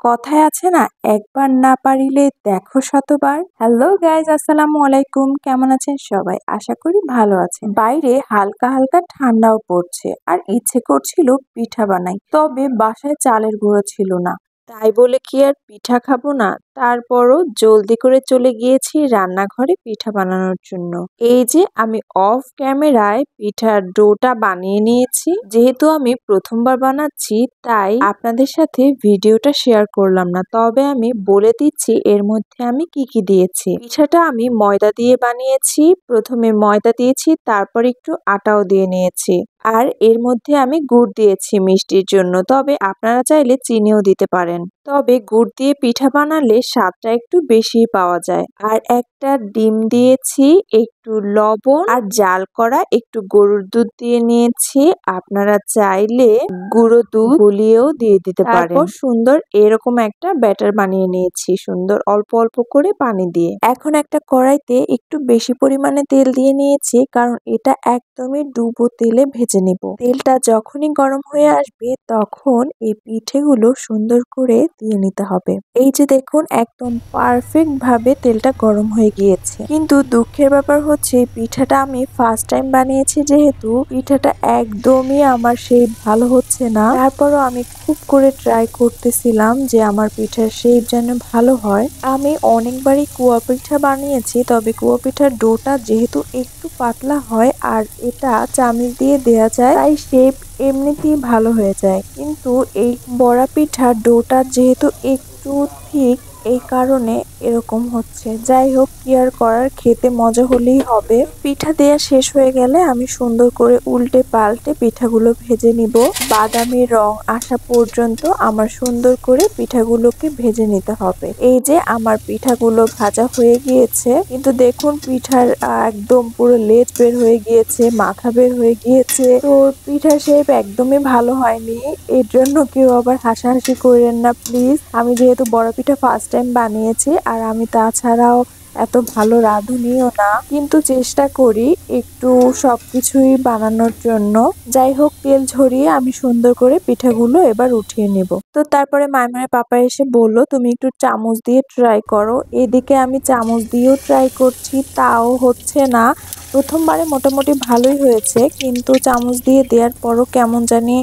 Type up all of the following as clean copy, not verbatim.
কথায় আছে না, একবার না পারিলে দেখো শতবার। হ্যালো গাইজ, আসসালামু আলাইকুম। কেমন আছেন সবাই? আশা করি ভালো আছেন। বাইরে হালকা হালকা ঠান্ডাও পড়ছে আর ইচ্ছে করছিল পিঠা বানাই, তবে বাসায় চালের গুঁড়ো ছিল না। তাই বলে কি আর পিঠা খাবো না? তারপরও জলদি করে চলে গিয়েছি রান্নাঘরে পিঠা বানানোর জন্য। এই যে আমি অফ ক্যামেরায় পিঠার ডোটা বানিয়ে নিয়েছি। যেহেতু আমি প্রথমবার বানাচ্ছি, তাই আপনাদের সাথে ভিডিওটা শেয়ার করলাম না, তবে আমি বলে দিচ্ছি এর মধ্যে আমি কি কি দিয়েছি। পিঠাটা আমি ময়দা দিয়ে বানিয়েছি। প্রথমে ময়দা দিয়েছি, তারপর একটু আটাও দিয়ে নিয়েছি। আর এর মধ্যে আমি গুড় দিয়েছি মিষ্টির জন্য, তবে আপনারা চাইলে চিনিও দিতে পারেন। তবে গুড় দিয়ে পিঠা বানালে স্বাদটা একটু বেশি পাওয়া যায়। আর একটা ডিম দিয়েছি, একটু লবণ আর জাল করা একটু গরুর দুধ দিয়ে নিয়েছি। আপনারা চাইলে গুঁড়ো দুধ গুলিয়েও দিয়ে দিতে পারেন। তারপর সুন্দর এরকম একটা ব্যাটার বানিয়ে নিয়েছি, সুন্দর অল্প অল্প করে পানি দিয়ে। এখন একটা কড়াইতে একটু বেশি পরিমাণে তেল দিয়ে নিয়েছি, কারণ এটা একদমই ডুবো তেলে ভেজে নেব। তেলটা যখনই গরম হয়ে আসবে, তখন এই পিঠেগুলো সুন্দর করে দিয়ে নিতে হবে। এই যে দেখুন, একদম পারফেক্ট ভাবে তেলটা গরম হয়ে গিয়েছে। কিন্তু দুঃখের ব্যাপার হচ্ছে, পিঠাটা আমি ফার্স্ট টাইম বানিয়েছি, যেহেতু পিঠাটা একদমই আমার সেই ভালো হচ্ছে না। তারপরও আমি খুব করে ট্রাই করতেছিলাম যে আমার পিঠার শেপ যেন ভালো হয়। আমি অনেকবারই কুয়া পিঠা বানিয়েছি, তবে কুয়া পিঠার ডোটা যেহেতু একটু পাতলা হয় আর এটা চামিচ দিয়ে দেয়া যায়, তাই শেপ এমনিতেই ভালো হয়ে যায়। কিন্তু এই বড়া পিঠার ডোটা যেহেতু একটু ঠিক, এই কারণে এরকম হচ্ছে। যাই হোক, কি আর করার, খেতে মজা হলেই হবে। পিঠা দেয়া শেষ হয়ে গেলে আমি সুন্দর করে উল্টে পাল্টে পিঠাগুলো ভেজে নিব। বাদামি রং আসা পর্যন্ত আমার সুন্দর করে পিঠাগুলোকে ভেজে নিতে হবে। এই যে আমার পিঠাগুলো ভাজা হয়ে গিয়েছে, কিন্তু দেখুন পিঠার একদম পুরো লেজ বের হয়ে গিয়েছে, মাথা বের হয়ে গিয়েছে। তো পিঠার শেপ একদমই ভালো হয়নি। এর জন্য কেউ আবার হাসাহাসি করেন না প্লিজ। আমি যেহেতু বড় পিঠা ফার্স্ট টাইম বানিয়েছি, আর আমি তাছাড়াও এত ভালো রাঁধুনিও না, কিন্তু চেষ্টা করি একটু সবকিছুই বানানোর জন্য। যাই হোক, তেল ঝরিয়ে আমি সুন্দর করে পিঠাগুলো এবার উঠিয়ে নেব। তো তারপরে মাইমার পাপা এসে বলল, তুমি একটু চামচ দিয়ে ট্রাই করো। এদিকে আমি চামচ দিয়েও ট্রাই করছি, তাও হচ্ছে না। প্রথমবারে মোটামুটি ভালোই হয়েছে, কিন্তু চামচ দিয়ে দেওয়ার পরও কেমন জানি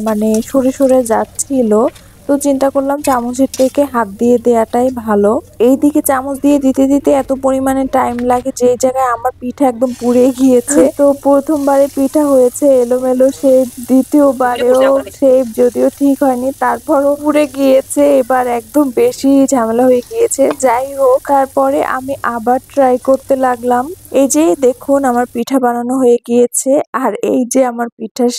মানে সরে সরে যাচ্ছিল। তো চিন্তা করলাম চামচের থেকে হাত দিয়ে দেওয়াটাই ভালো। এইদিকে চামচ দিয়ে দিতে দিতে এত পরিমাণে টাইম লাগে, যে জায়গায় আমার পিঠা একদম পুড়ে গিয়েছে। তো প্রথমবারে পিঠা হয়েছে এলোমেলো শেপ, দ্বিতীয়বারেও শেপ যদিও ঠিক হয়নি, তারপরও পুড়ে গিয়েছে। এবার একদম বেশি ঝামেলা হয়ে গিয়েছে। যাই হোক, তারপরে আমি আবার ট্রাই করতে লাগলাম। এই যে দেখুন, আমার পিঠা বানানো হয়ে গিয়েছে। আর এই যে আমার পিঠার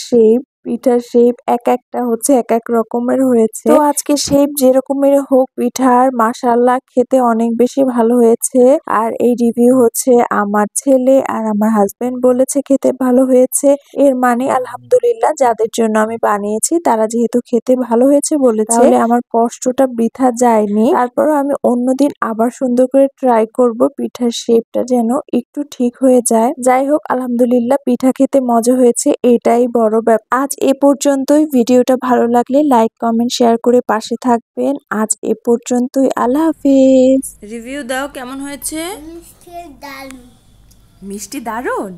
শেপ এক একটা হচ্ছে এক এক রকমের হয়েছে। তো আজকে শেপ যেরকমের হোক, পিঠার মাশাআল্লাহ খেতে অনেক বেশি ভালো হয়েছে। আর এই রিভিউ হচ্ছে আমার ছেলে আর আমার হাজবেন্ড বলেছে খেতে ভালো হয়েছে। এর মানে আলহামদুলিল্লাহ, যাদের জন্য আমি বানিয়েছি তারা যেহেতু খেতে ভালো হয়েছে বলেছে, তাহলে আমার কষ্টটা বৃথা যায়নি। তারপরও আমি অন্যদিন আবার সুন্দর করে ট্রাই করব, পিঠার শেপটা যেন একটু ঠিক হয়ে যায়। যাই হোক, আলহামদুলিল্লাহ পিঠা খেতে মজা হয়েছে, এটাই বড় ব্যাপার। আজ এ পর্যন্তই। ভিডিওটা ভালো লাগলে লাইক কমেন্ট শেয়ার করে পাশে থাকবেন। আজ এ পর্যন্তই, আল্লাহ হাফেজ। রিভিউ দাও, কেমন হয়েছে? মিষ্টি দারুণ। মিষ্টি দারুণ।